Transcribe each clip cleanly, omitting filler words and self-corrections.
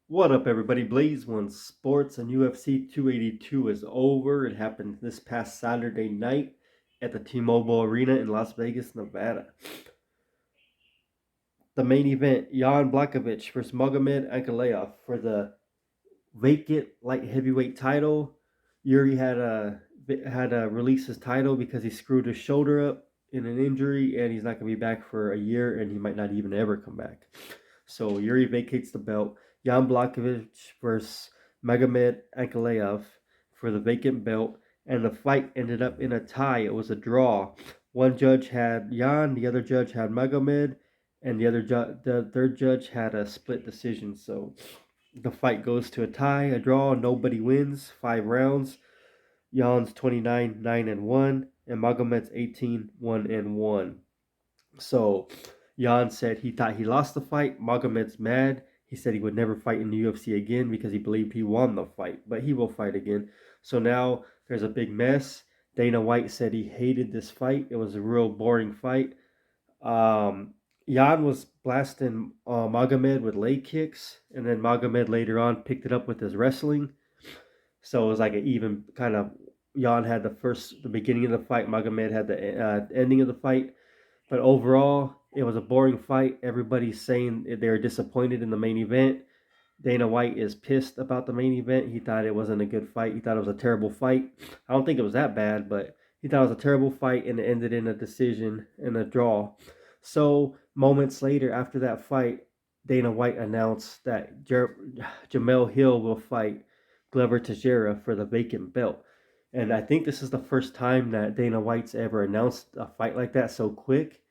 What up, everybody? Blaze One Sports and UFC 282 is over. It happened this past Saturday night at the T-Mobile Arena in Las Vegas, Nevada. The main event: Jan Blachowicz versus Magomed Ankalaev for the vacant light heavyweight title. Yuri had to release his title because he screwed his shoulder up in an injury, and he's not going to be back for a year, and he might not even ever come back. So Yuri vacates the belt. Jan Blachowicz versus Magomed Ankalaev for the vacant belt, and the fight ended up in a tie. It was a draw. One judge had Jan, the other judge had Magomed, and the third judge had a split decision. So the fight goes to a tie, a draw, nobody wins, 5 rounds. Jan's 29 9 and 1, and Magomed's 18 1 and 1. So Jan said he thought he lost the fight. Magomed's mad. He said he would never fight in the UFC again because he believed he won the fight, but he will fight again. So now there's a big mess. Dana White said he hated this fight. It was a real boring fight. Um, Jan was blasting Magomed with leg kicks, and then Magomed later on picked it up with his wrestling. So it was like an even kind of. Jan had the beginning of the fight. Magomed had the ending of the fight. But overall, it was a boring fight. Everybody's saying they were disappointed in the main event. Dana White is pissed about the main event. He thought it wasn't a good fight. He thought it was a terrible fight. I don't think it was that bad, but he thought it was a terrible fight and it ended in a decision and a draw. So moments later, after that fight, Dana White announced that Jamel Hill will fight Glover Teixeira for the vacant belt. And I think this is the first time that Dana White's ever announced a fight like that so quick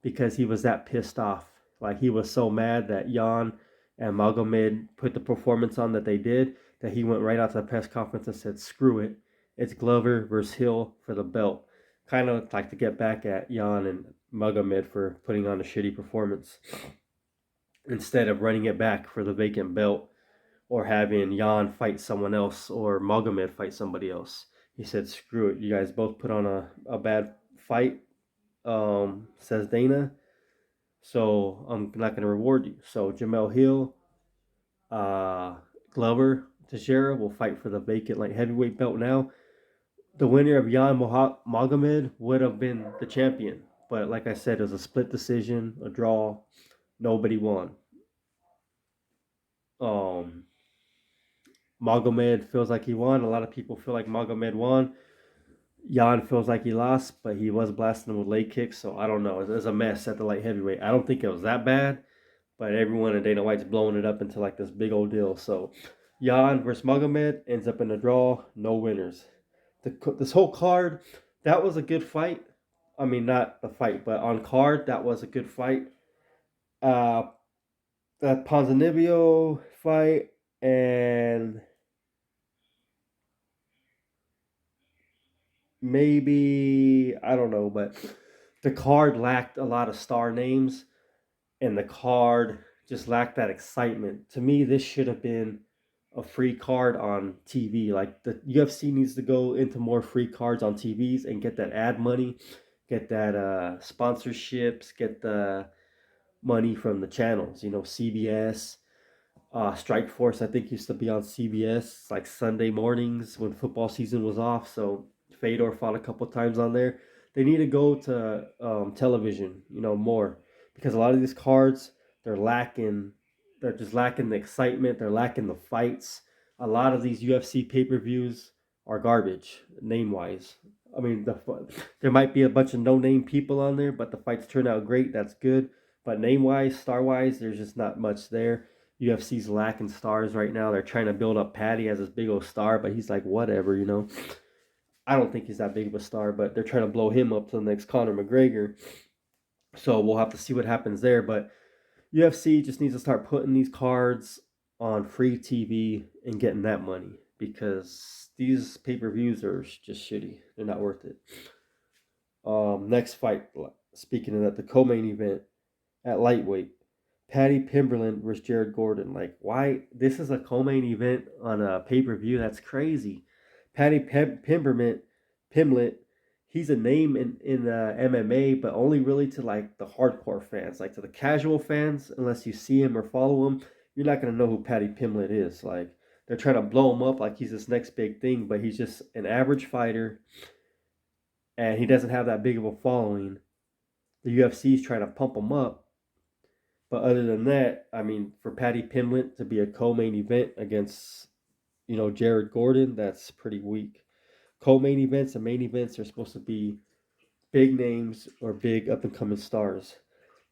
because he was that pissed off. Like he was so mad that Jan and Magomed put the performance on that they did that he went right out to the press conference and said, "Screw it, it's Glover versus Hill for the belt." Kind of like to get back at Jan and Magomed for putting on a shitty performance instead of running it back for the vacant belt or having Jan fight someone else or Magomed fight somebody else. He said, "Screw it, you guys both put on a bad fight," says Dana. So I'm not going to reward you. So Jamel Hill, uh, Glover Teixeira will fight for the vacant light heavyweight belt now. The winner of Jan Magomed would have been the champion. But like I said, it was a split decision, a draw. Nobody won. Um, Magomed feels like he won. A lot of people feel like Magomed won. Jan feels like he lost, but he was blasting him with leg kicks. So I don't know. It was a mess at the light heavyweight. I don't think it was that bad, but everyone in Dana White's blowing it up into like this big old deal. So Jan versus Magomed ends up in a draw, no winners. This whole card, that was a good fight. I mean, not the fight, but on card, that was a good fight. Uh, that Ponzinibbio fight and maybe I don't know, but the card lacked a lot of star names, and the card just lacked that excitement. To me, this should have been a free card on TV. Like the UFC needs to go into more free cards on TVs and get that ad money, get that sponsorships, get the money from the channels. You know, CBS, Strike Force. I think used to be on CBS like Sunday mornings when football season was off. So Fedor fought a couple times on there. They need to go to television, you know, more because a lot of these cards they're lacking. They're just lacking the excitement. They're lacking the fights. A lot of these UFC pay per views are garbage name wise. I mean, there might be a bunch of no name people on there, but the fights turn out great. That's good. But name wise, star wise, there's just not much there. UFC's lacking stars right now. They're trying to build up Patty as this big old star, but he's like, whatever, you know. I don't think he's that big of a star, but they're trying to blow him up to the next Conor McGregor. So we'll have to see what happens there. But UFC just needs to start putting these cards on free TV and getting that money because these pay per views are just shitty. They're not worth it. Next fight, speaking of that, the co main event at lightweight. Patty Pimberlin versus Jared Gordon. Like, why? This is a co-main event on a pay-per-view. That's crazy. Patty Pimblett, he's a name in MMA, but only really to like the hardcore fans, like to the casual fans. Unless you see him or follow him, you're not gonna know who Paddy Pimblett is. Like they're trying to blow him up like he's this next big thing, but he's just an average fighter, and he doesn't have that big of a following. The UFC is trying to pump him up, but other than that, I mean, for Paddy Pimblett to be a co-main event against Jared Gordon, that's pretty weak. Co-main events and main events are supposed to be big names or big up and coming stars.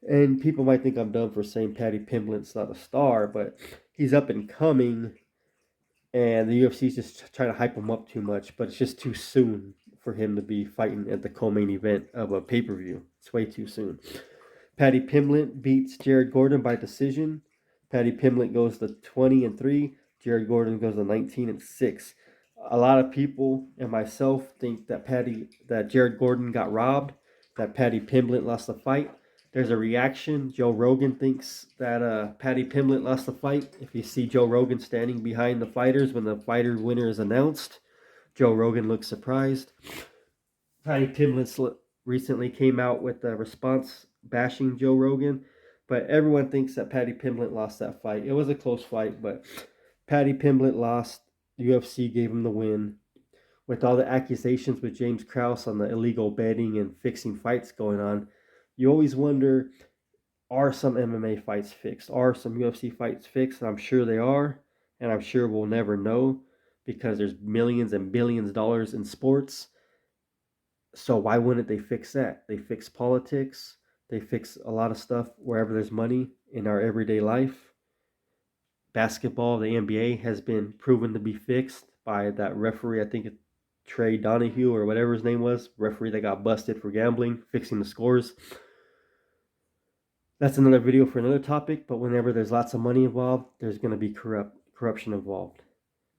And people might think I'm dumb for saying Paddy Pimblett's not a star, but he's up and coming, and the UFC's just trying to hype him up too much. But it's just too soon for him to be fighting at the co-main event of a pay-per-view. It's way too soon. Paddy Pimblett beats Jared Gordon by decision. Paddy Pimblett goes to 20-3. Jared Gordon goes to 19-6. A lot of people and myself think that Jared Gordon got robbed, that Paddy Pimblett lost the fight. There's a reaction. Joe Rogan thinks that Paddy Pimblett lost the fight. If you see Joe Rogan standing behind the fighters when the fighter winner is announced, Joe Rogan looks surprised. Paddy Pimblett recently came out with a response bashing Joe Rogan, but everyone thinks that Paddy Pimblett lost that fight. It was a close fight, but Paddy Pimblett lost. The UFC gave him the win. With all the accusations with James Krause on the illegal betting and fixing fights going on, you always wonder, are some MMA fights fixed? Are some UFC fights fixed? And I'm sure they are, and I'm sure we'll never know because there's millions and billions of dollars in sports. So why wouldn't they fix that? They fix politics. They fix a lot of stuff wherever there's money in our everyday life. Basketball, the NBA has been proven to be fixed by that referee. I think it's Trey Donahue or whatever his name was, referee that got busted for gambling, fixing the scores. That's another video for another topic, but whenever there's lots of money involved, there's going to be corruption involved.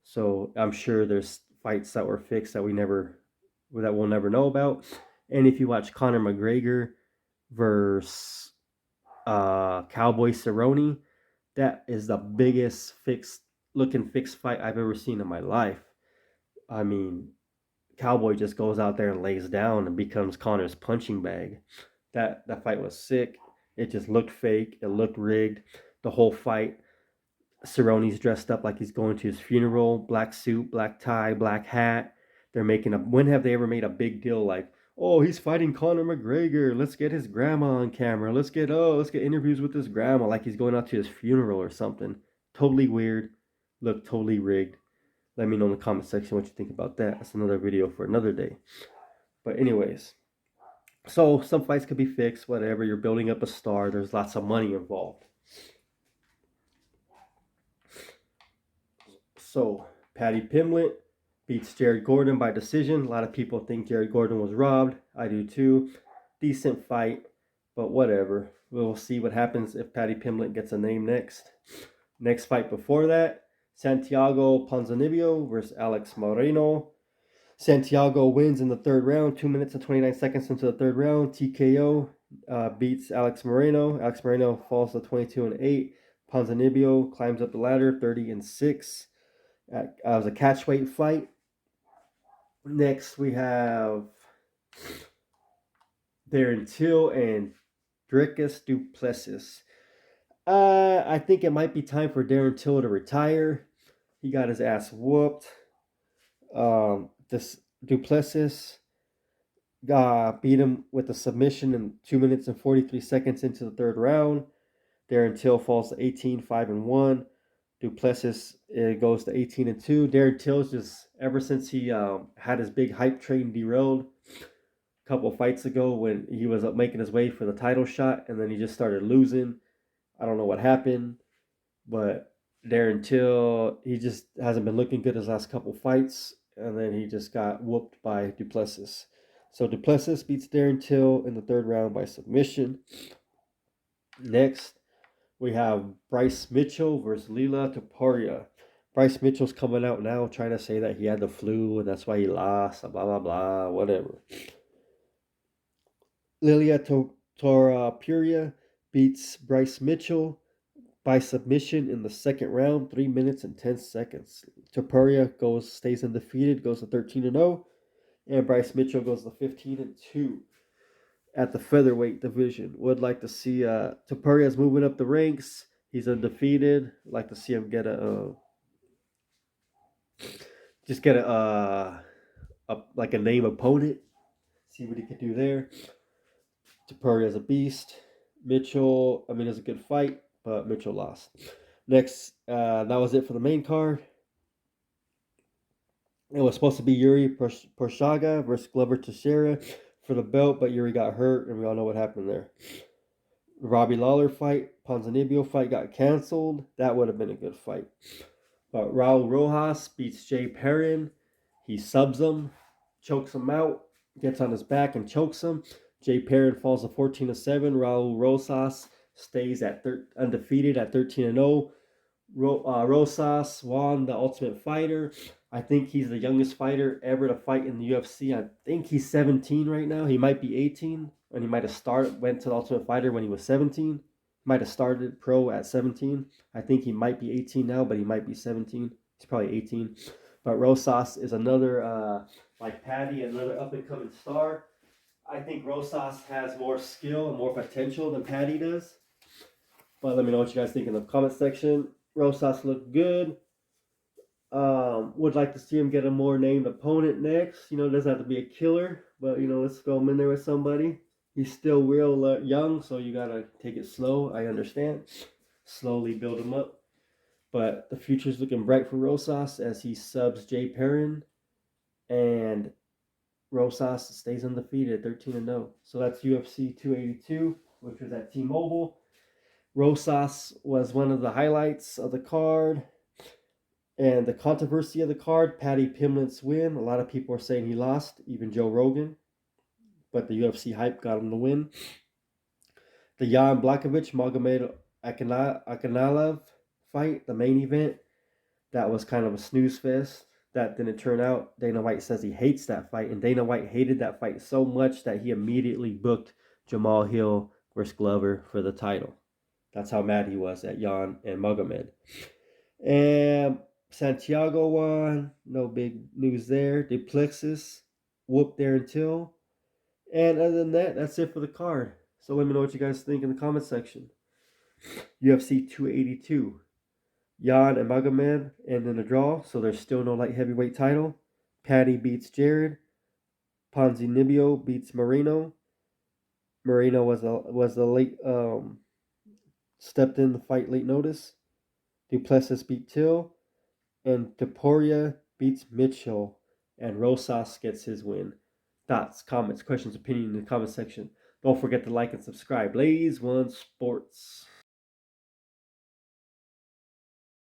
So I'm sure there's fights that were fixed that we'll never know about. And if you watch Conor McGregor versus Cowboy Cerrone, that is the biggest fixed fight I've ever seen in my life. I mean, Cowboy just goes out there and lays down and becomes Conor's punching bag. That fight was sick. It just looked fake. It looked rigged. The whole fight, Cerrone's dressed up like he's going to his funeral. Black suit, black tie, black hat. When have they ever made a big deal like, oh, he's fighting Conor McGregor. Let's get his grandma on camera. Let's get interviews with his grandma like he's going out to his funeral or something. Totally weird. Looked totally rigged. Let me know in the comment section what you think about that. That's another video for another day. But anyways, so some fights could be fixed, whatever. You're building up a star. There's lots of money involved. So Paddy Pimblett beats Jared Gordon by decision. A lot of people think Jared Gordon was robbed. I do too. Decent fight, but whatever. We'll see what happens if Paddy Pimblett gets a name next. Next fight before that, Santiago Ponzinibbio versus Alex Moreno. Santiago wins in the third round, 2 minutes and 29 seconds into the third round. TKO beats Alex Moreno. Alex Moreno falls to 22-8. Ponzinibbio climbs up the ladder, 30-6. It was a catchweight fight. Next, we have Darren Till and Dricus Du Plessis. I think it might be time for Darren Till to retire. He got his ass whooped. This Du Plessis beat him with a submission in 2 minutes and 43 seconds into the third round. Darren Till falls to 18-5-1. Du Plessis goes to 18-2. Darren Till's just, ever since he had his big hype train derailed a couple fights ago when he was making his way for the title shot, and then he just started losing. I don't know what happened, but Darren Till, he just hasn't been looking good his last couple fights, and then he just got whooped by Du Plessis. So Du Plessis beats Darren Till in the third round by submission. Next, we have Bryce Mitchell versus Lila Topuria. Bryce Mitchell's coming out now trying to say that he had the flu and that's why he lost, blah, blah, blah, whatever. Lilia Topuria beats Bryce Mitchell by submission in the second round, 3 minutes and 10 seconds. Topuria stays undefeated, goes to 13-0, and Bryce Mitchell goes to 15-2. At the featherweight division. Would like to see Topuria's moving up the ranks. He's undefeated. I'd like to see him get just get like a name opponent. See what he could do there. Tapuria's a beast. Mitchell, I mean, it was a good fight, but Mitchell lost. Next, that was it for the main card. It was supposed to be Yuri Prochaska versus Glover Teixeira for the belt, but Yuri got hurt, and we all know what happened there. Robbie Lawler fight, Ponzinibbio fight got canceled. That would have been a good fight. But Raul Rojas beats Jay Perrin. He subs him, chokes him out, gets on his back and chokes him. Jay Perrin falls to 14-7. Raul Rosas stays at undefeated at 13-0. Rosas won the Ultimate Fighter. I think he's the youngest fighter ever to fight in the UFC. I think he's 17 right now. He might be 18, and he might have went to the Ultimate Fighter when he was 17. Might have started pro at 17. I think he might be 18 now, but he might be 17. He's probably 18. But Rosas is another, like Paddy, another up-and-coming star. I think Rosas has more skill and more potential than Paddy does. But let me know what you guys think in the comment section. Rosas looked good. Would like to see him get a more named opponent next. It doesn't have to be a killer, but let's throw him in there with somebody. He's still real young, so you gotta take it slow. I understand. Slowly build him up. But the future's looking bright for Rosas as he subs Jay Perrin, and Rosas stays undefeated, 13-0. So that's UFC 282, which was at T-Mobile. Rosas was one of the highlights of the card. And the controversy of the card, Paddy Pimblett's win. A lot of people are saying he lost, even Joe Rogan. But the UFC hype got him the win. The Jan Blachowicz Magomed Ankalaev fight, the main event, that was kind of a snooze fest. That didn't turn out. Dana White says he hates that fight, and Dana White hated that fight so much that he immediately booked Jamal Hill versus Glover for the title. That's how mad he was at Jan and Magomed. And Santiago won. No big news there. Duplessis whooped Darren Till. And other than that, that's it for the card. So let me know what you guys think in the comment section. UFC 282. Jan and Magomed end in a draw, so there's still no light heavyweight title. Paddy beats Jared. Ponzinibbio beats Moreno. Moreno was the late stepped in the fight late notice. Duplessis beat Till. And Taporia beats Mitchell, and Rosas gets his win. Thoughts, comments, questions, opinion in the comment section. Don't forget to like and subscribe. Blaze One Sports.